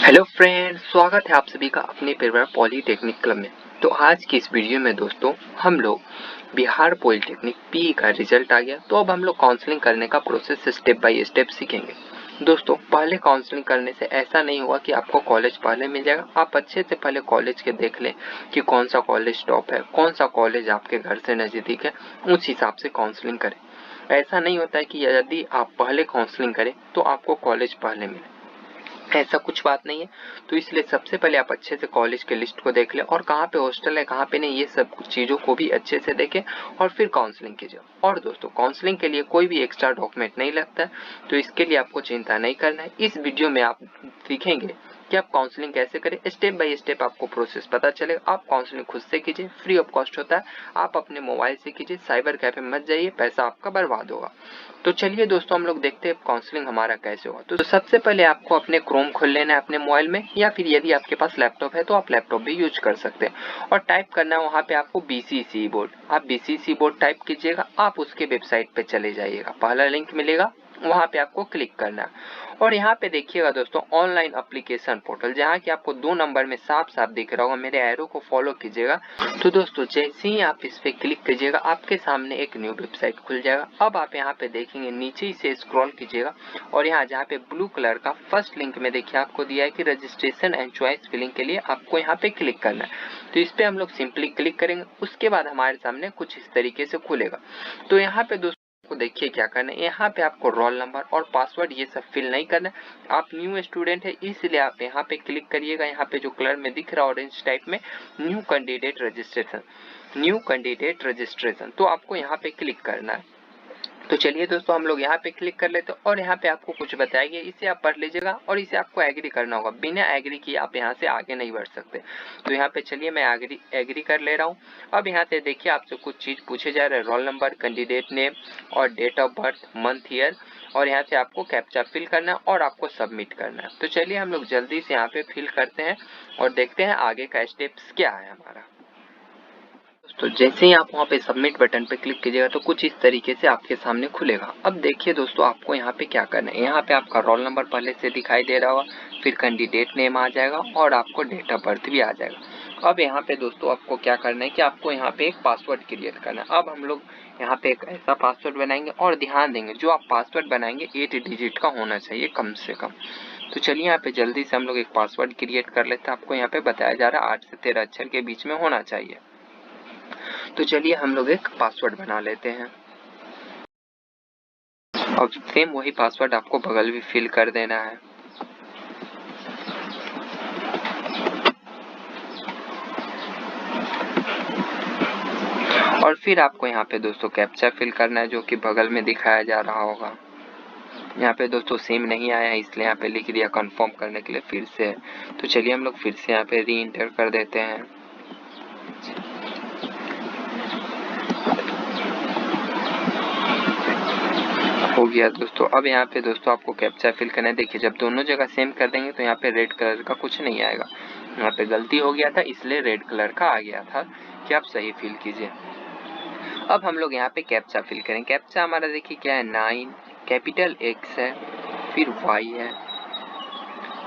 Hello friends, स्वागत है आप सभी का अपने पेपर पॉलीटेक्निक क्लब में। तो आज की इस वीडियो में दोस्तों हम लोग बिहार पॉलीटेक्निक पीई का रिजल्ट आ गया, तो अब हम लोग काउंसलिंग करने का प्रोसेस स्टेप बाय स्टेप सीखेंगे। दोस्तों पहले काउंसलिंग करने से ऐसा नहीं होगा कि आपको कॉलेज पहले मिल जाएगा। आप अच्छे से पहले कॉलेज के देख लें कि कौन सा कॉलेज टॉप है, कौन सा कॉलेज आपके घर से नज़दीक है, उस हिसाब से काउंसलिंग करें। ऐसा नहीं होता है कि यदि आप पहले काउंसलिंग करें तो आपको कॉलेज पहले मिले, ऐसा कुछ बात नहीं है। तो इसलिए सबसे पहले आप अच्छे से कॉलेज के लिस्ट को देख लें और कहाँ पे हॉस्टल है कहाँ पे नहीं, ये सब चीज़ों को भी अच्छे से देखें और फिर काउंसलिंग कीजिए। और दोस्तों काउंसलिंग के लिए कोई भी एक्स्ट्रा डॉक्यूमेंट नहीं लगता है, तो इसके लिए आपको चिंता नहीं करना है। इस वीडियो में आप सीखेंगे कि आप काउंसलिंग कैसे करें, स्टेप बाय स्टेप आपको प्रोसेस पता चलेगा। आप काउंसलिंग खुद से कीजिए, फ्री ऑफ कॉस्ट होता है, आप अपने मोबाइल से कीजिए, साइबर कैफे मत जाइए, पैसा आपका बर्बाद होगा। तो चलिए दोस्तों हम लोग देखते हैं काउंसलिंग हमारा कैसे होगा। तो सबसे पहले आपको अपने क्रोम खोल लेना है अपने मोबाइल में, या फिर यदि आपके पास लैपटॉप है तो आप लैपटॉप भी यूज कर सकते हैं। और टाइप करना है वहाँ पे आपको बीसीसी बोर्ड, आप बीसीसी बोर्ड टाइप कीजिएगा, आप उसके वेबसाइट पे चले जाइएगा, पहला लिंक मिलेगा वहाँ पे आपको क्लिक करना है। और यहाँ पे देखिएगा दोस्तों ऑनलाइन एप्लीकेशन पोर्टल, जहाँ की आपको 2 नंबर में साफ साफ दिख रहा होगा, मेरे एरो को फॉलो कीजिएगा। तो दोस्तों जैसे ही आप इस पे क्लिक कीजिएगा आपके सामने एक न्यू वेबसाइट खुल जाएगा। अब आप यहाँ पे देखेंगे नीचे ही से स्क्रॉल कीजिएगा और यहाँ जहाँ पे ब्लू कलर का फर्स्ट लिंक में देखिए आपको दिया है कि रजिस्ट्रेशन एंड चॉइस फिलिंग के लिए आपको यहाँ पे क्लिक करना है। तो इस पे हम लोग सिंपली क्लिक करेंगे, उसके बाद हमारे सामने कुछ इस तरीके से खुलेगा। तो यहाँ पे दोस्तों को देखिए क्या करना है, यहाँ पे आपको रोल नंबर और पासवर्ड ये सब फिल नहीं करना है। आप न्यू स्टूडेंट है इसलिए आप यहाँ पे क्लिक करिएगा, यहाँ पे जो कलर में दिख रहा है ऑरेंज टाइप में, new candidate registration, new candidate registration, तो आपको यहाँ पे क्लिक करना है। तो चलिए दोस्तों हम लोग यहाँ पे क्लिक कर लेते हैं और यहाँ पे आपको कुछ बताया गया, इसे आप पढ़ लीजिएगा और इसे आपको एग्री करना होगा। बिना एग्री किए आप यहाँ से आगे नहीं बढ़ सकते। तो यहाँ पे चलिए मैं एग्री कर ले रहा हूँ। अब यहाँ से देखिए आपसे कुछ चीज पूछे जा रहे हैं, रोल नंबर, कैंडिडेट नेम और date of birth, month, year, और यहाँ से आपको कैप्चा फिल करना है और आपको सबमिट करना है। तो चलिए हम लोग जल्दी से यहाँ पे फिल करते हैं और देखते हैं आगे का स्टेप्स क्या है हमारा। तो जैसे ही आप वहाँ पे सबमिट बटन पे क्लिक कीजिएगा तो कुछ इस तरीके से आपके सामने खुलेगा। अब देखिए दोस्तों आपको यहाँ पे क्या करना है, यहाँ पे आपका रोल नंबर पहले से दिखाई दे रहा होगा, फिर कैंडिडेट नेम आ जाएगा और आपको डेट ऑफ बर्थ भी आ जाएगा। अब यहाँ पे दोस्तों आपको क्या करना है कि आपको यहाँ पे एक पासवर्ड क्रिएट करना है। अब हम लोग यहाँ पे एक ऐसा पासवर्ड बनाएंगे और ध्यान देंगे जो आप पासवर्ड बनाएंगे 8 डिजिट का होना चाहिए कम से कम। तो चलिए यहाँ पे जल्दी से हम लोग एक पासवर्ड क्रिएट कर लेते हैं। आपको यहाँ पे बताया जा रहा है 8 से 13 अक्षर के बीच में होना चाहिए। तो चलिए हम लोग एक पासवर्ड बना लेते हैं। अब सेम वही पासवर्ड आपको बगल भी फिल कर देना है। और फिर आपको यहाँ पे दोस्तों कैप्चा फिल करना है जो कि बगल में दिखाया जा रहा होगा। यहाँ पे दोस्तों सेम नहीं आया है इसलिए यहाँ पे लिख दिया कंफर्म करने के लिए फिर से। तो चलिए हम लोग फिर से यहाँ पे री इंटर कर देते हैं। हो गया दोस्तों। अब यहाँ पे दोस्तों आपको कैप्चा फिल करना है। देखिए जब दोनों जगह सेम कर देंगे तो यहाँ पे रेड कलर का कुछ नहीं आएगा, यहाँ पे गलती हो गया था इसलिए रेड कलर का आ गया था कि आप सही फिल कीजिए। अब हम लोग यहाँ पे कैप्चा फिल करें। कैप्चा हमारा देखिए क्या है, 9 कैपिटल X है, फिर Y है,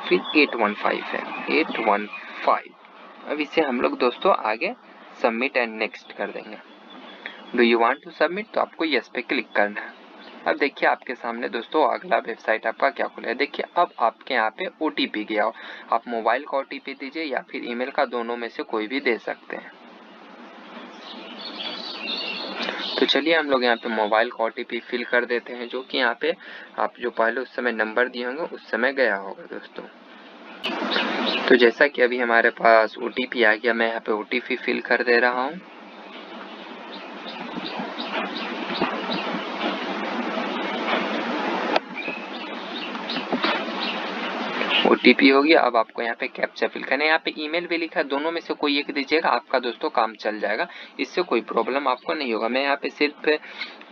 फिर 815 है, 815। अब इसे हम लोग दोस्तों आगे सबमिट एंड नेक्स्ट कर देंगे। Do you want to submit, तो आपको यस पे क्लिक करना है। अब देखिए आपके सामने दोस्तों अगला वेबसाइट आपका क्या खुला है। देखिए अब आपके यहाँ पे OTP गया हो, आप मोबाइल का OTP दीजिए या फिर ईमेल का, दोनों में से कोई भी दे सकते हैं। तो चलिए हम लोग यहाँ पे मोबाइल का OTP फिल कर देते हैं, जो कि यहाँ पे आप जो पहले उस समय नंबर दिए होंगे उस समय गया होगा दोस्तों। तो जैसा कि अभी हमारे पास OTP आ गया, मैं यहाँ पे OTP फिल कर दे रहा हूँ। OTP हो गया। अब आपको यहाँ पे कैप्चा फिल करना है। यहाँ पे ईमेल भी लिखा है, दोनों में से कोई एक दीजिएगा, आपका दोस्तों काम चल जाएगा, इससे कोई प्रॉब्लम आपको नहीं होगा। मैं यहाँ पे सिर्फ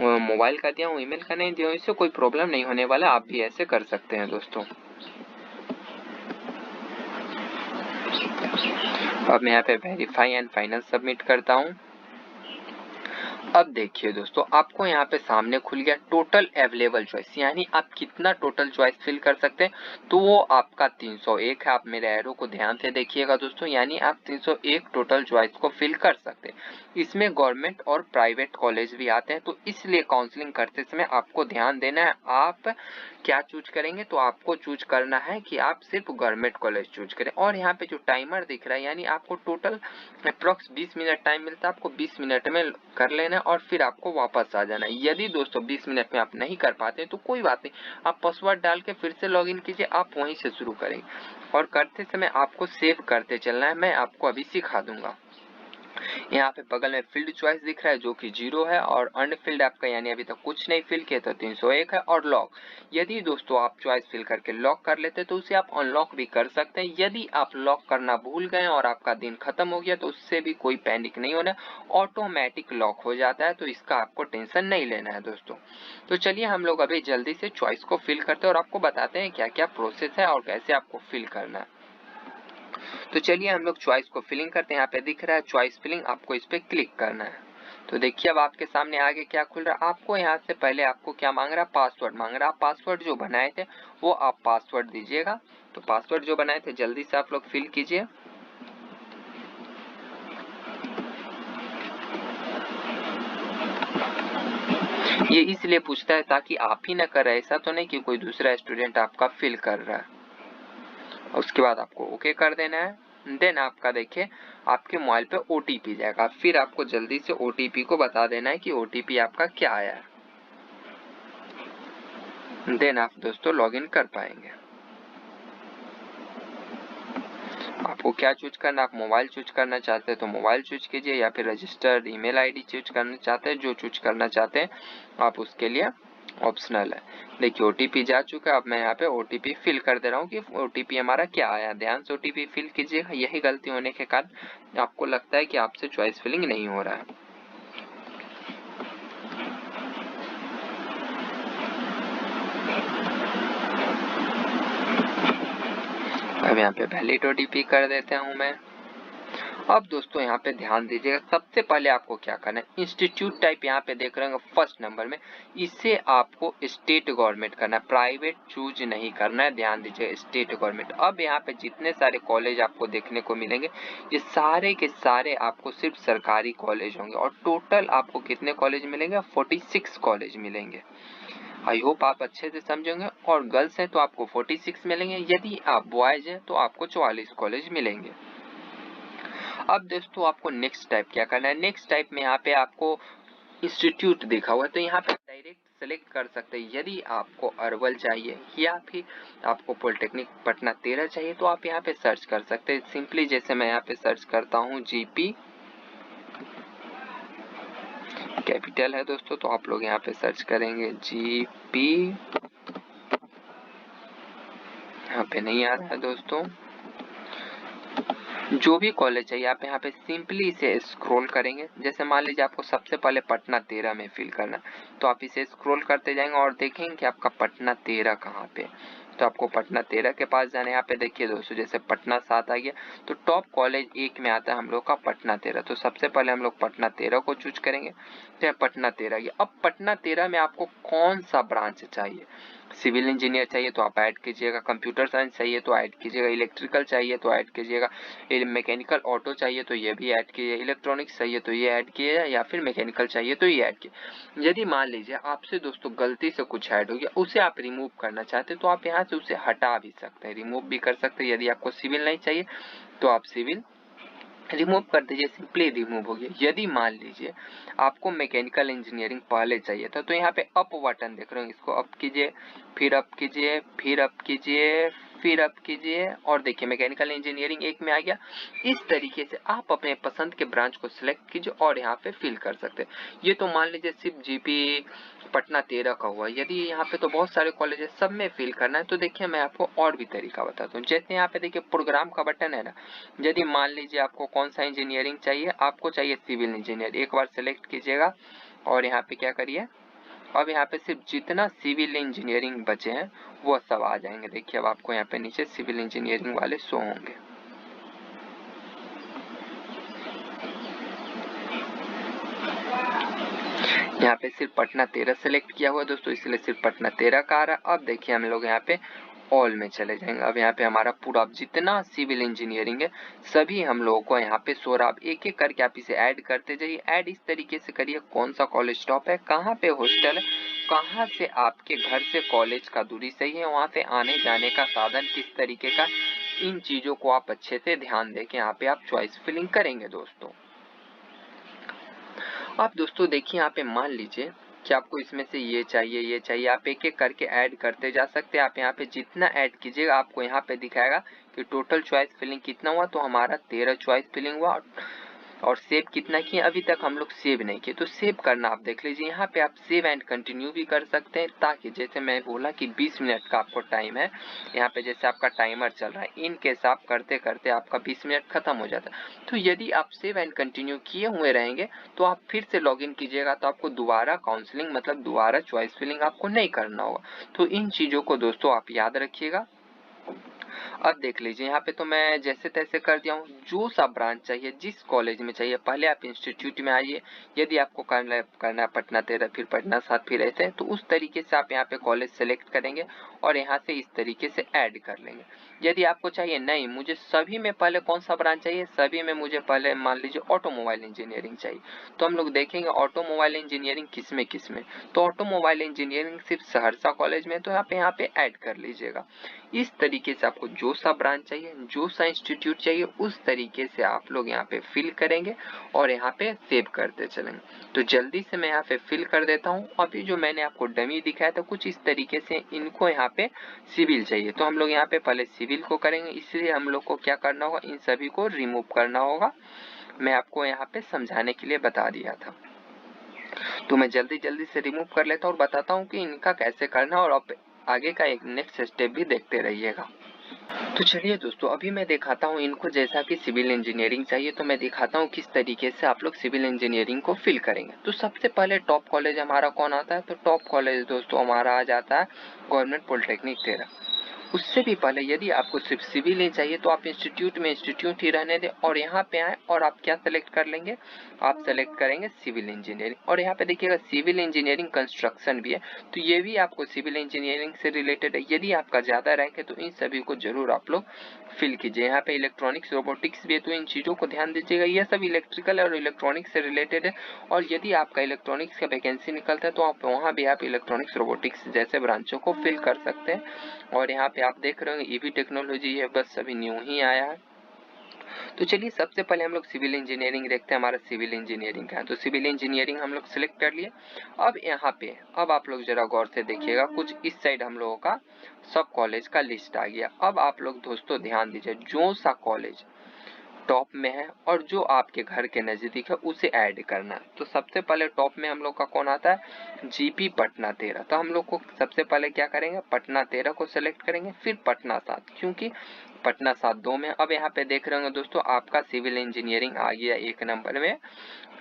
मोबाइल का दिया हूँ, ईमेल का नहीं दिया हूँ, इससे कोई प्रॉब्लम नहीं होने वाला, आप भी ऐसे कर सकते हैं दोस्तों। अब मैं यहाँ पे वेरीफाई एंड फाइनल सबमिट करता हूँ। अब देखिए दोस्तों, आपको यहाँ पे सामने खुल गया टोटल अवेलेबल चॉइस, यानी आप कितना टोटल चॉइस फिल कर सकते हैं। तो वो आपका 301 है। आप मेरे एरो को ध्यान से देखिएगा दोस्तों, यानी आप 301 टोटल चॉइस को फिल कर सकते हैं। इसमें गवर्नमेंट और प्राइवेट कॉलेज भी आते हैं, तो इसलिए काउंसलिंग करते समय आपको ध्यान देना है आप क्या चूज करेंगे। तो आपको चूज करना है कि आप सिर्फ गवर्नमेंट कॉलेज चूज करें। और यहाँ पे जो टाइमर दिख रहा है, यानी आपको टोटल अप्रोक्स 20 मिनट टाइम मिलता है, आपको 20 मिनट में कर लेना है और फिर आपको वापस आ जाना है। यदि दोस्तों 20 मिनट में आप नहीं कर पाते तो कोई बात नहीं, आप पासवर्ड डाल के फिर से लॉगिन कीजिए, आप वहीं से शुरू करेंगे। और करते समय आपको सेव करते चलना है, मैं आपको अभी सिखा दूंगा। यहाँ पे बगल में फील्ड चॉइस दिख रहा है जो कि 0 है, और अनफिल्ड आपका यानी अभी तक कुछ नहीं फिल किया तो 301 है। और लॉक, यदि दोस्तों आप चॉइस फिल करके लॉक कर लेते तो उसे आप अनलॉक भी कर सकते हैं। यदि आप लॉक करना भूल गए और आपका दिन खत्म हो गया तो उससे भी कोई पैनिक नहीं होना, ऑटोमेटिक लॉक हो जाता है, तो इसका आपको टेंशन नहीं लेना है दोस्तों। तो चलिए हम लोग अभी जल्दी से चॉइस को फिल करते हैं और आपको बताते हैं क्या क्या प्रोसेस है और कैसे आपको फिल करना है। तो चलिए हम लोग चॉइस को फिलिंग करते हैं। यहाँ पे दिख रहा है चॉइस फिलिंग, आपको इस पे क्लिक करना है। तो देखिए अब आपके सामने आगे क्या खुल रहा है। आपको यहाँ से पहले आपको क्या मांग रहा है, पासवर्ड मांग रहा है। आप पासवर्ड जो बनाए थे वो आप पासवर्ड दीजिएगा। तो पासवर्ड जो बनाए थे जल्दी से आप लोग फिल कीजिए। ये इसलिए पूछता है ताकि आप ही ना करें, ऐसा तो नहीं कि कोई दूसरा स्टूडेंट आपका फिल कर रहा है। उसके बाद आपको ओके कर देना है। देन आपका देखिए आपके मोबाइल पे ओटीपी जाएगा, फिर आपको जल्दी से ओटीपी को बता देना है कि ओटीपी आपका क्या आया है। देन आप दोस्तों लॉगिन कर पाएंगे। आपको क्या चूज करना, आप मोबाइल चूज करना चाहते हैं तो मोबाइल चूज कीजिए, या फिर रजिस्टर्ड ईमेल आईडी चूज करना चाहते हैं, जो चूज करना चाहते हैं आप उसके लिए ऑप्शनल है। देखिए ओटीपी जा चुका है। अब मैं यहाँ पे ओटीपी फिल कर दे रहा हूँ कि ओटीपी हमारा क्या आया। ध्यान से ओटीपी फिल कीजिएगा, यही गलती होने के कारण आपको लगता है कि आपसे चॉइस फिलिंग नहीं हो रहा है। अब यहाँ पे वैलिड ओटीपी कर देता हूँ मैं। अब दोस्तों यहाँ पे ध्यान दीजिएगा, सबसे पहले आपको क्या करना है, इंस्टीट्यूट टाइप यहाँ पे देख रहे होंगे फर्स्ट नंबर में, इसे आपको स्टेट गवर्नमेंट करना है, प्राइवेट चूज नहीं करना है। ध्यान दीजिए स्टेट गवर्नमेंट। अब यहाँ पे जितने सारे कॉलेज आपको देखने को मिलेंगे ये सारे के सारे आपको सिर्फ सरकारी कॉलेज होंगे। और टोटल आपको कितने कॉलेज मिलेंगे, 46 कॉलेज मिलेंगे। आई होप आप अच्छे से समझेंगे। और गर्ल्स हैं तो आपको 46 मिलेंगे, यदि आप बॉयज हैं तो आपको 44 कॉलेज मिलेंगे। अब दोस्तों आपको नेक्स्ट टाइप क्या करना है, नेक्स्ट टाइप में यहाँ पे आपको इंस्टीट्यूट देखा हुआ है तो यहाँ पे डायरेक्ट सेलेक्ट कर सकते हैं। यदि आपको अरवल चाहिए या फिर आपको पॉलिटेक्निक पटना 13 चाहिए तो आप यहाँ पे सर्च कर सकते हैं सिंपली। जैसे मैं यहाँ पे सर्च करता हूँ जीपी, कैपिटल है दोस्तों, तो आप लोग यहाँ पे सर्च करेंगे जीपी, यहाँ पे नहीं आ रहा है दोस्तों। जो भी कॉलेज चाहिए आप यहाँ पे सिंपली इसे स्क्रॉल करेंगे। जैसे मान लीजिए आपको सबसे पहले पटना 13 में फिल करना, तो आप इसे स्क्रॉल करते जाएंगे और देखेंगे कि आपका पटना 13 कहाँ पे। तो आपको पटना 13 के पास जाना है। यहाँ पे देखिए दोस्तों जैसे पटना 7 आ गया तो टॉप कॉलेज 1 में आता है हम लोग का पटना 13। तो सबसे पहले हम लोग पटना 13 को चूज करेंगे। तो पटना 13 गया। अब पटना 13 में आपको कौन सा ब्रांच चाहिए, सिविल इंजीनियर चाहिए तो आप ऐड कीजिएगा, कंप्यूटर साइंस चाहिए तो ऐड कीजिएगा, इलेक्ट्रिकल चाहिए तो ऐड कीजिएगा, मैकेनिकल ऑटो चाहिए तो ये भी ऐड कीजिए, इलेक्ट्रॉनिक्स चाहिए तो ये ऐड कीजिए, या फिर मैकेनिकल चाहिए तो ये ऐड कीजिए। यदि मान लीजिए आपसे दोस्तों गलती से कुछ ऐड हो गया, उसे आप रिमूव करना चाहते तो आप यहाँ से उसे हटा भी सकते हैं, रिमूव भी कर सकते हैं। यदि आपको सिविल नहीं चाहिए तो आप सिविल रिमूव कर दीजिए, सिंपली रिमूव हो गया। यदि मान लीजिए आपको मैकेनिकल इंजीनियरिंग पहले चाहिए था तो यहाँ पे अप बटन देख रहे हो, इसको अप कीजिए, फिर अप कीजिए, फिर अप कीजिए, फिर अप कीजिए, और देखिए मैकेनिकल इंजीनियरिंग 1 में आ गया। इस तरीके से आप अपने पसंद के ब्रांच को सिलेक्ट कीजिए और यहाँ पे फिल कर सकते हैं। ये तो मान लीजिए सिर्फ जीपी पटना 13 का हुआ। यदि यहाँ पे तो बहुत सारे कॉलेज है, सब में फिल करना है तो देखिए मैं आपको और भी तरीका बताता हूँ। जैसे यहाँ पे देखिए प्रोग्राम का बटन है ना, यदि मान लीजिए आपको कौन सा इंजीनियरिंग चाहिए, आपको चाहिए सिविल इंजीनियर, एक बार सेलेक्ट कीजिएगा और यहाँ पे क्या करिए, अब यहाँ पे सिर्फ जितना सिविल इंजीनियरिंग बचे हैं वो सब आ जाएंगे। देखिए अब आपको यहाँ पे नीचे सिविल इंजीनियरिंग वाले शो होंगे। यहाँ पे सिर्फ पटना 13 सेलेक्ट किया हुआ है दोस्तों, इसलिए सिर्फ पटना 13 का आ रहा है। अब देखिए हम लोग यहाँ पे ऑल में चले जाएंगे। अब यहाँ पे हमारा पूरा जितना सिविल इंजीनियरिंग है सभी हम लोगों को यहाँ पे सो रहा। आप एक एक करके आप इसे ऐड करते जाइए। ऐड इस तरीके से करिए, कौन सा कॉलेज स्टॉप है, कहाँ पे हॉस्टल है, कहाँ से आपके घर से कॉलेज का दूरी सही है, वहाँ पे आने जाने का साधन किस तरीके का, इन चीजों को आप अच्छे से ध्यान देके यहाँ पे आप चॉइस फिलिंग करेंगे दोस्तों। आप दोस्तों देखिए यहाँ पे मान लीजिए कि आपको इसमें से ये चाहिए, आप एक एक करके ऐड करते जा सकते हैं। आप यहाँ पे जितना ऐड कीजिएगा आपको यहाँ पे दिखाएगा कि टोटल चॉइस फिलिंग कितना हुआ। तो हमारा 13 चॉइस फिलिंग हुआ और सेव कितना किए, अभी तक हम लोग सेव नहीं किए। तो सेव करना आप देख लीजिए, यहाँ पे आप सेव एंड कंटिन्यू भी कर सकते हैं, ताकि जैसे मैं बोला कि 20 मिनट का आपको टाइम है, यहाँ पे जैसे आपका टाइमर चल रहा है, इन केस आप करते करते आपका 20 मिनट खत्म हो जाता है। तो यदि आप सेव एंड कंटिन्यू किए हुए रहेंगे तो आप फिर से लॉग इन कीजिएगा, तो आपको दोबारा काउंसलिंग मतलब दोबारा चॉइस फिलिंग आपको नहीं करना होगा। तो इन चीजों को दोस्तों आप याद रखिएगा। अब देख लीजिए यहाँ पे तो मैं जैसे तैसे कर दिया हूँ। जो सा ब्रांच चाहिए, जिस कॉलेज में चाहिए, पहले आप इंस्टीट्यूट में आइए। यदि आपको करना है पटना 13 फिर पटना 7 फिर ऐसे, तो उस तरीके से आप यहाँ पे कॉलेज सेलेक्ट करेंगे और यहाँ से इस तरीके से ऐड कर लेंगे। यदि आपको चाहिए नहीं मुझे सभी में पहले कौन सा ब्रांच चाहिए, सभी में मुझे पहले मान लीजिए ऑटोमोबाइल इंजीनियरिंग चाहिए, तो हम लोग देखेंगे ऑटोमोबाइल इंजीनियरिंग किसमें किसमें। तो ऑटोमोबाइल इंजीनियरिंग सिर्फ सहरसा कॉलेज में, तो यहाँ पे ऐड कर लीजिएगा। इस तरीके से आपको जो सा ब्रांच चाहिए, जो सा इंस्टीट्यूट चाहिए, उस तरीके से आप लोग यहाँ पे फिल करेंगे और यहाँ पे सेव करते चलेंगे। तो जल्दी से मैं यहाँ पे फिल कर देता हूँ। अभी जो मैंने आपको डमी दिखाया था कुछ इस तरीके से, इनको यहाँ पे सिविल चाहिए, तो हम लोग यहाँ पे पहले सिविल को करेंगे। इसलिए हम लोग को क्या करना होगा, इन सभी को रिमूव करना होगा। मैं आपको यहाँ पे समझाने के लिए बता दिया था, तो मैं जल्दी जल्दी से रिमूव कर लेता हूँ और बताता हूँ कि इनका कैसे करना, और अब आगे का एक नेक्स्ट स्टेप भी देखते रहिएगा। तो चलिए दोस्तों, अभी मैं दिखाता हूँ इनको। जैसा कि सिविल इंजीनियरिंग चाहिए तो मैं दिखाता हूँ किस तरीके से आप लोग सिविल इंजीनियरिंग को फिल करेंगे। तो सबसे पहले टॉप कॉलेज हमारा कौन आता है, तो टॉप कॉलेज दोस्तों हमारा आ जाता है गवर्नमेंट पॉलिटेक्निक 13। उससे भी पहले यदि आपको सिर्फ सिविल ही चाहिए तो आप इंस्टीट्यूट में इंस्टीट्यूट ही रहने दें और यहाँ पे आए और आप क्या सेलेक्ट कर लेंगे, आप सेलेक्ट करेंगे सिविल इंजीनियरिंग। और यहाँ पे देखिएगा सिविल इंजीनियरिंग कंस्ट्रक्शन भी है, तो ये भी आपको सिविल इंजीनियरिंग से रिलेटेड है। यदि आपका ज्यादा रैंक है तो इन सभी को जरूर आप लोग फिल कीजिए। यहाँ पे इलेक्ट्रॉनिक्स रोबोटिक्स भी है, तो इन चीजों को ध्यान दीजिएगा। ये सब इलेक्ट्रिकल और इलेक्ट्रॉनिक्स से रिलेटेड है, और यदि आपका इलेक्ट्रॉनिक्स का वैकेंसी निकलता है तो आप वहाँ भी आप इलेक्ट्रॉनिक्स रोबोटिक्स जैसे ब्रांचों को फिल कर सकते हैं। और यहाँ पे आप देख रहे होंगे ईवी टेक्नोलॉजी है, बस अभी न्यू ही आया है। तो चलिए सबसे पहले हम लोग सिविल इंजीनियरिंग देखते हैं, हमारा सिविल इंजीनियरिंग का है। तो सिविल इंजीनियरिंग हम लोग सिलेक्ट कर लिए। अब यहाँ पे अब आप लोग जरा गौर से देखिएगा, कुछ इस साइड हम लोगों का सब कॉलेज का लिस्ट आ गया। अब आप लोग दोस्तों ध्यान दीजिए, जो सा कॉलेज टॉप में है और जो आपके घर के नजदीक है उसे ऐड करना है। तो सबसे पहले टॉप में हम लोग का कौन आता है, जीपी पटना 13। तो हम लोग को सबसे पहले क्या करेंगे, पटना 13 को सिलेक्ट करेंगे, फिर पटना 7, क्योंकि पटना 7 2 में। अब यहाँ पे देख रहे होंगे दोस्तों आपका सिविल इंजीनियरिंग आ गया 1 नंबर में,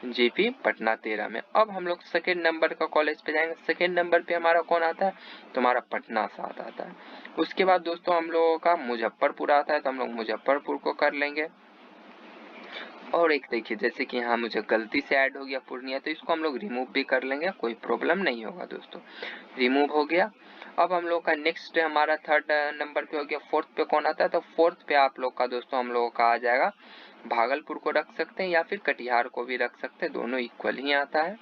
जीपी पटना 13 में। अब हम लोग सेकेंड नंबर का कॉलेज पे जाएंगे। सेकेंड नंबर पे हमारा कौन आता है, तो हमारा पटना 7 आता है। उसके बाद दोस्तों हम लोगों का मुजफ्फरपुर आता है, तो हम लोग मुजफ्फरपुर को कर लेंगे। और एक देखिए जैसे कि यहाँ मुझे गलती से ऐड हो गया पूर्णिया, तो इसको हम लोग रिमूव भी कर लेंगे, कोई प्रॉब्लम नहीं होगा दोस्तों, रिमूव हो गया। अब हम लोग का नेक्स्ट हमारा थर्ड नंबर पे हो गया। फोर्थ पे कौन आता है, तो फोर्थ पे आप लोग का दोस्तों हम लोगों का आ जाएगा भागलपुर को रख सकते हैं या फिर कटिहार को भी रख सकते हैं, दोनों इक्वल ही आता है।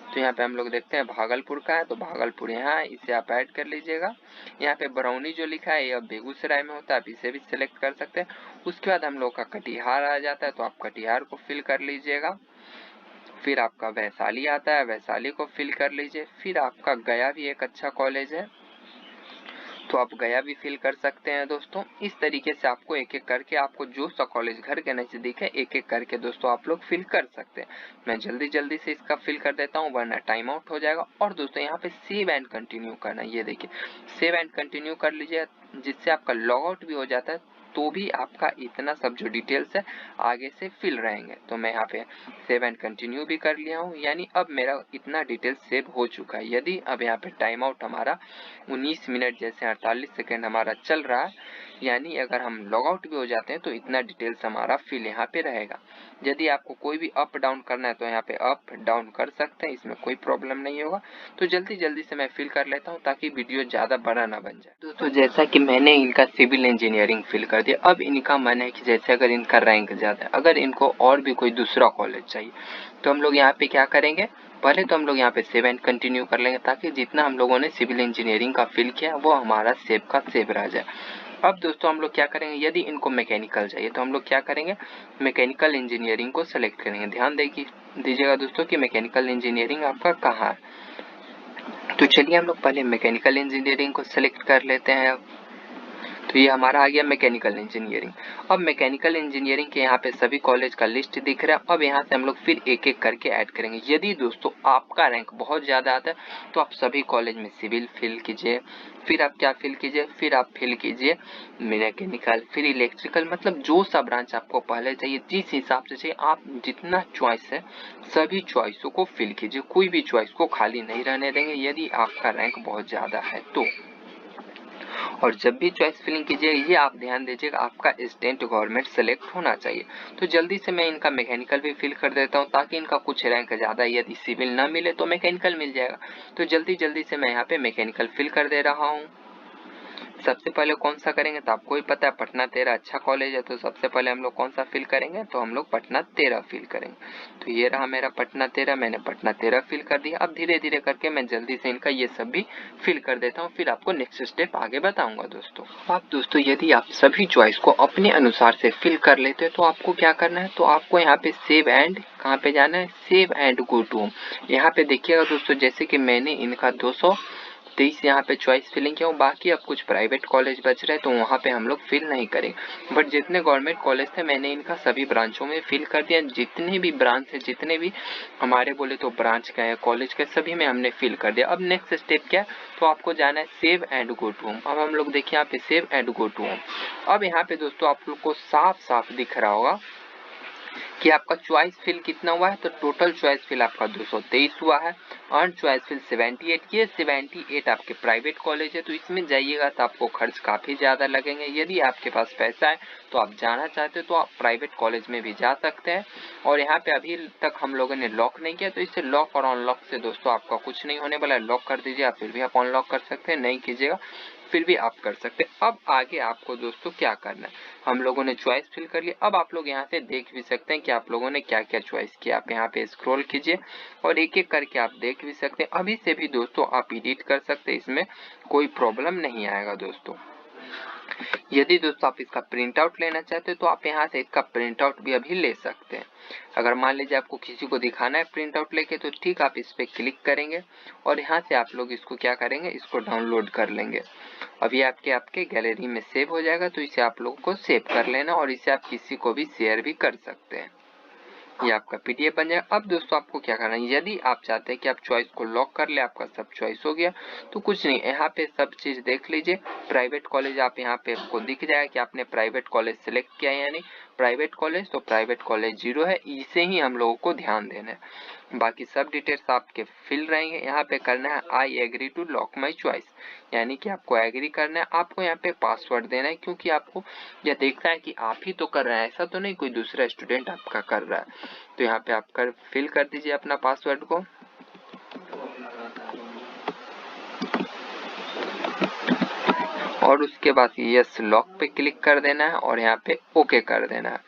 तो यहाँ पे हम लोग देखते हैं भागलपुर का है, तो भागलपुर यहाँ है, इसे आप ऐड कर लीजिएगा। यहाँ पे बरौनी जो लिखा है ये बेगूसराय में होता है, आप इसे भी सिलेक्ट कर सकते हैं। उसके बाद हम लोग का कटिहार आ जाता है, तो आप कटिहार को फिल कर लीजिएगा। फिर आपका वैशाली आता है, वैशाली को फिल कर लीजिए। फिर आपका गया भी एक अच्छा कॉलेज है, तो आप गया भी फिल कर सकते हैं दोस्तों। इस तरीके से आपको एक एक करके, आपको जो सा कॉलेज घर के नजदीक है एक एक करके दोस्तों आप लोग फिल कर सकते हैं। मैं जल्दी जल्दी से इसका फिल कर देता हूँ वरना टाइम आउट हो जाएगा। और दोस्तों यहाँ पे सेव एंड कंटिन्यू करना, ये देखिए सेव एंड कंटिन्यू कर लीजिए, जिससे आपका लॉग आउट भी हो जाता है, तो भी आपका इतना सब जो डिटेल्स है आगे से फिल रहेंगे। तो मैं यहाँ पे सेव एंड कंटिन्यू भी कर लिया हूँ, यानी अब मेरा इतना डिटेल्स सेव हो चुका है। यदि अब यहाँ पे टाइम आउट हमारा 19 मिनट जैसे 48 सेकेंड हमारा चल रहा है, यानी अगर हम लॉग आउट भी हो जाते हैं तो इतना डिटेल्स हमारा फिल यहाँ पे रहेगा। यदि आपको कोई भी अप डाउन करना है तो यहाँ पे अप डाउन कर सकते हैं, इसमें कोई प्रॉब्लम नहीं होगा। तो जल्दी जल्दी से मैं फिल कर लेता हूँ ताकि वीडियो ज़्यादा बड़ा ना बन जाए। दोस्तों जैसा कि मैंने इनका सिविल इंजीनियरिंग फिल कर दिया, अब इनका मन है कि जैसे अगर इनका रैंक ज़्यादा है, अगर इनको और भी कोई दूसरा कॉलेज चाहिए तो हम लोग यहाँ पे क्या करेंगे, पहले तो हम लोग यहाँ पे सेव एंड कंटिन्यू कर लेंगे ताकि जितना हम लोगों ने सिविल इंजीनियरिंग का फिल किया वो हमारा सेव का सेव रह जाए। अब दोस्तों हम लोग क्या करेंगे, यदि इनको मैकेनिकल चाहिए तो हम लोग क्या करेंगे, मैकेनिकल इंजीनियरिंग को सेलेक्ट करेंगे। ध्यान दीजिएगा दोस्तों कि मैकेनिकल इंजीनियरिंग आपका कहाँ है। तो चलिए हम लोग पहले मैकेनिकल इंजीनियरिंग को सेलेक्ट कर लेते हैं। अब तो ये हमारा आ गया मैकेनिकल इंजीनियरिंग। अब मैकेनिकल इंजीनियरिंग के यहाँ पे सभी कॉलेज का लिस्ट दिख रहा है। अब यहाँ से हम लोग फिर एक एक करके ऐड करेंगे। यदि दोस्तों आपका रैंक बहुत ज़्यादा आता है तो आप सभी कॉलेज में सिविल फिल कीजिए, फिर आप क्या फिल कीजिए, फिर आप फिल कीजिए मैकेनिकल, फिर इलेक्ट्रिकल, मतलब जो सा ब्रांच आपको पहले चाहिए, जिस हिसाब से चाहिए, आप जितना चॉइस है सभी चॉइसों को फिल कीजिए, कोई भी चॉइस को खाली नहीं रहने देंगे यदि आपका रैंक बहुत ज़्यादा है तो। और जब भी चॉइस फिलिंग कीजिएगा ये आप ध्यान दीजिएगा आपका स्टेट गवर्नमेंट सेलेक्ट होना चाहिए। तो जल्दी से मैं इनका मैकेनिकल भी फिल कर देता हूँ ताकि इनका कुछ रैंक ज़्यादा, यदि सिविल ना मिले तो मैकेनिकल मिल जाएगा। तो जल्दी जल्दी से मैं यहाँ पे मैकेनिकल फिल कर दे रहा हूँ। सबसे पहले कौन सा करेंगे तो आपको ही पता है, पटना 13 अच्छा कॉलेज है। तो सबसे पहले हम लोग कौन सा फिल करेंगे, तो हम लोग पटना 13 फिल करेंगे। तो ये रहा मेरा पटना 13, मैंने पटना 13 फिल कर दिया। अब धीरे धीरे करके मैं जल्दी से इनका ये सब भी फिल कर देता हूँ, फिर आपको नेक्स्ट स्टेप आगे बताऊंगा दोस्तों। आप दोस्तों यदि आप सभी चॉइस को अपने अनुसार से फिल कर लेते हैं तो आपको क्या करना है, तो आपको यहाँ पे सेव एंड, कहाँ पे जाना है, save and go to home. यहाँ पे देखिएगा दोस्तों, जैसे कि मैंने इनका 223 यहाँ पे चॉइस फिलिंग किया हूँ, बाकी अब कुछ प्राइवेट कॉलेज बच रहे हैं तो वहाँ पे हम लोग फिल नहीं करेंगे। बट जितने गवर्नमेंट कॉलेज थे मैंने इनका सभी ब्रांचों में फिल कर दिया। जितने भी ब्रांच है, जितने भी हमारे बोले तो ब्रांच का है, कॉलेज के, सभी में हमने फिल कर दिया। अब नेक्स्ट स्टेप क्या है, तो आपको जाना है save and go to home. अब हम लोग देखिए यहाँ पे save and go to home. अब यहाँ पे दोस्तों आप लोग को साफ साफ दिख रहा होगा कि आपका चॉइस फिल कितना हुआ है। तो टोटल चॉइस फिल आपका 223 हुआ है, अर्न चॉइस फिल 78। ये 78 आपके प्राइवेट कॉलेज है तो इसमें जाइएगा तो आपको खर्च काफ़ी ज़्यादा लगेंगे। यदि आपके पास पैसा है तो आप जाना चाहते हो तो आप प्राइवेट कॉलेज में भी जा सकते हैं। और यहाँ पे अभी तक हम लोगों ने लॉक नहीं किया तो इससे लॉक और अनलॉक से दोस्तों आपका कुछ नहीं होने वाला है। लॉक कर दीजिए आप, फिर भी आप अनलॉक कर सकते हैं, नहीं कीजिएगा फिर भी आप कर सकते हैं। अब आगे आपको दोस्तों क्या करना है, हम लोगों ने चॉइस फिल कर लिया। अब आप लोग यहाँ से देख भी सकते हैं कि आप लोगों ने क्या क्या चॉइस किया। आप यहाँ पे स्क्रॉल कीजिए और एक एक करके आप देख भी सकते हैं। अभी से भी दोस्तों आप एडिट कर सकते हैं, इसमें कोई प्रॉब्लम नहीं आएगा दोस्तों। यदि दोस्तों आप इसका प्रिंट आउट लेना चाहते हो तो आप यहाँ से इसका प्रिंट आउट भी अभी ले सकते हैं। अगर मान लीजिए आपको किसी को दिखाना है प्रिंट आउट लेके तो ठीक, आप इस पे क्लिक करेंगे और यहाँ से आप लोग इसको क्या करेंगे, इसको डाउनलोड कर लेंगे। अब ये आपके गैलरी में सेव हो जाएगा। तो इसे आप लोगों को सेव कर लेना और इसे आप किसी को भी शेयर भी कर सकते हैं। ये आपका पीडीएफ बन जाएगा। अब दोस्तों आपको क्या करना है, यदि आप चाहते हैं कि आप चॉइस को लॉक कर ले, आपका सब चॉइस हो गया, तो कुछ नहीं, यहाँ पे सब चीज देख लीजिए। प्राइवेट कॉलेज आप यहाँ पे आपको दिख जाएगा कि आपने प्राइवेट कॉलेज सिलेक्ट किया है या नहीं। प्राइवेट कॉलेज तो प्राइवेट कॉलेज 0 है, इसे ही हम लोगों को ध्यान देना है। बाकी सब डिटेल्स आपके फिल रहेंगे। यहाँ पे करना है I agree to lock my choice, यानी कि आपको एग्री करना है। आपको यहाँ पे पासवर्ड देना है क्योंकि आपको यह देखना है कि आप ही तो कर रहे हैं, ऐसा तो नहीं कोई दूसरा स्टूडेंट आपका कर रहा है। तो यहाँ पे आप फिल कर दीजिए अपना पासवर्ड को। और उसके बाद यस लॉक पे क्लिक कर देना है और यहाँ पे ओके कर देना है।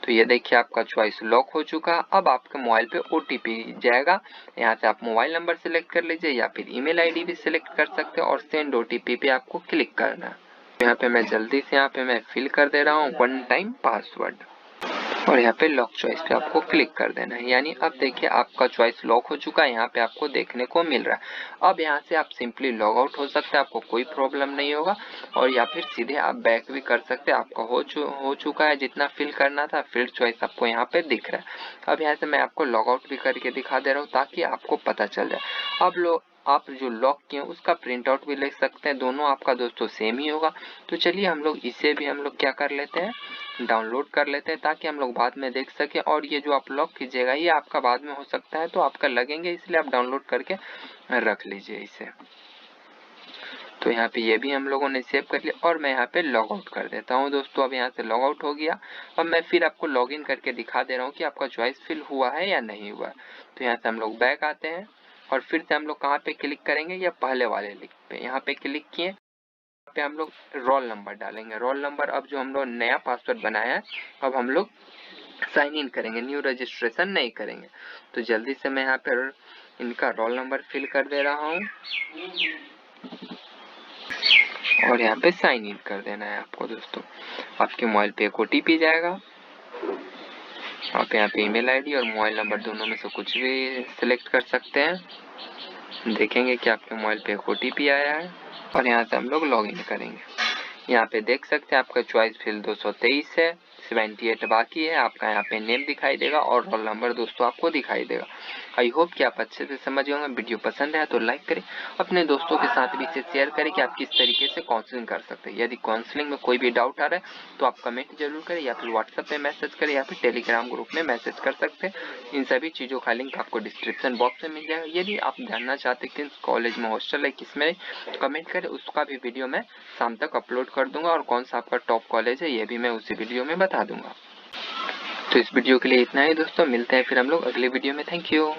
तो ये देखिए आपका चॉइस लॉक हो चुका। अब आपके मोबाइल पे ओटीपी जाएगा, यहाँ से आप मोबाइल नंबर सिलेक्ट कर लीजिए या फिर ईमेल आईडी भी सिलेक्ट कर सकते हैं और सेंड ओटीपी पे आपको क्लिक करना है। यहाँ पे मैं जल्दी से यहाँ पे मैं फिल कर दे रहा हूँ 1 टाइम पासवर्ड और यहाँ पे लॉक चॉइस पे आपको क्लिक कर देना है। यानी अब देखिए आपका चॉइस लॉक हो चुका है, यहाँ पे आपको देखने को मिल रहा है। अब यहाँ से आप सिंपली लॉग आउट हो सकते हैं, आपको कोई प्रॉब्लम नहीं होगा। और या फिर सीधे आप बैक भी कर सकते हैं, आपका हो चुका है जितना फिल करना था। फिल चॉइस आपको यहाँ पे दिख रहा है। अब यहाँ से मैं आपको लॉग आउट भी करके दिखा दे रहा हूँ ताकि आपको पता चल जाए। अब आप जो लॉक किए उसका प्रिंट आउट भी ले सकते हैं, दोनों आपका दोस्तों सेम ही होगा। तो चलिए हम लोग इसे भी हम लोग क्या कर लेते हैं, डाउनलोड कर लेते हैं ताकि हम लोग बाद में देख सके। और ये जो आप लॉक कीजिएगा ये आपका बाद में हो सकता है तो आपका लगेंगे, इसलिए आप डाउनलोड करके रख लीजिए इसे। तो यहाँ पे ये भी हम लोगों ने सेव कर लिया और मैं यहाँ पे लॉग आउट कर देता हूँ दोस्तों। अब यहाँ से लॉग आउट हो गया। अब मैं फिर आपको लॉग इन करके दिखा दे रहा हूँ कि आपका चॉइस फिल हुआ है या नहीं हुआ। तो यहाँ से हम लोग बैक आते हैं और फिर से हम लोग कहाँ पे क्लिक करेंगे, या पहले वाले लिंक पे यहाँ पे क्लिक किए। यहाँ पे हम लोग रोल नंबर डालेंगे। रोल नंबर अब जो हम लोग नया पासवर्ड बनाया है अब हम लोग साइन इन करेंगे, न्यू रजिस्ट्रेशन नहीं करेंगे। तो जल्दी से मैं यहाँ पे इनका रोल नंबर फिल कर दे रहा हूँ और यहाँ पे साइन इन कर देना है आपको दोस्तों। आपके मोबाइल पे एक OTP जाएगा। आप यहाँ पे ईमेल आईडी और मोबाइल नंबर दोनों में से कुछ भी सिलेक्ट कर सकते हैं। देखेंगे कि आपके मोबाइल पे एक OTP आया है और यहाँ से हम लोग लॉग इन करेंगे। यहाँ पे देख सकते हैं आपका चॉइस फिल 223 है, 78 बाकी है। आपका यहाँ पे नेम दिखाई देगा और रोल नंबर दोस्तों आपको दिखाई देगा। आई होप कि आप अच्छे से समझ गए होंगे। वीडियो पसंद है तो लाइक करें, अपने दोस्तों के साथ भी इसे शेयर करें कि आप किस तरीके से काउंसलिंग कर सकते हैं। यदि काउंसलिंग में कोई भी डाउट आ रहा है तो आप कमेंट जरूर करें, या फिर व्हाट्सएप पे मैसेज करें, या फिर टेलीग्राम ग्रुप में मैसेज कर सकते हैं। इन सभी चीज़ों का लिंक आपको डिस्क्रिप्शन बॉक्स में मिल जाएगा। यदि आप जानना चाहते हैं कि कॉलेज में हॉस्टल है किस में, कमेंट करें, उसका भी वीडियो मैं शाम तक अपलोड कर दूंगा। और कौन सा आपका टॉप कॉलेज है ये भी मैं उसी वीडियो में बता दूंगा। तो इस वीडियो के लिए इतना ही दोस्तों, मिलते हैं फिर हम लोग अगले वीडियो में। Thank you.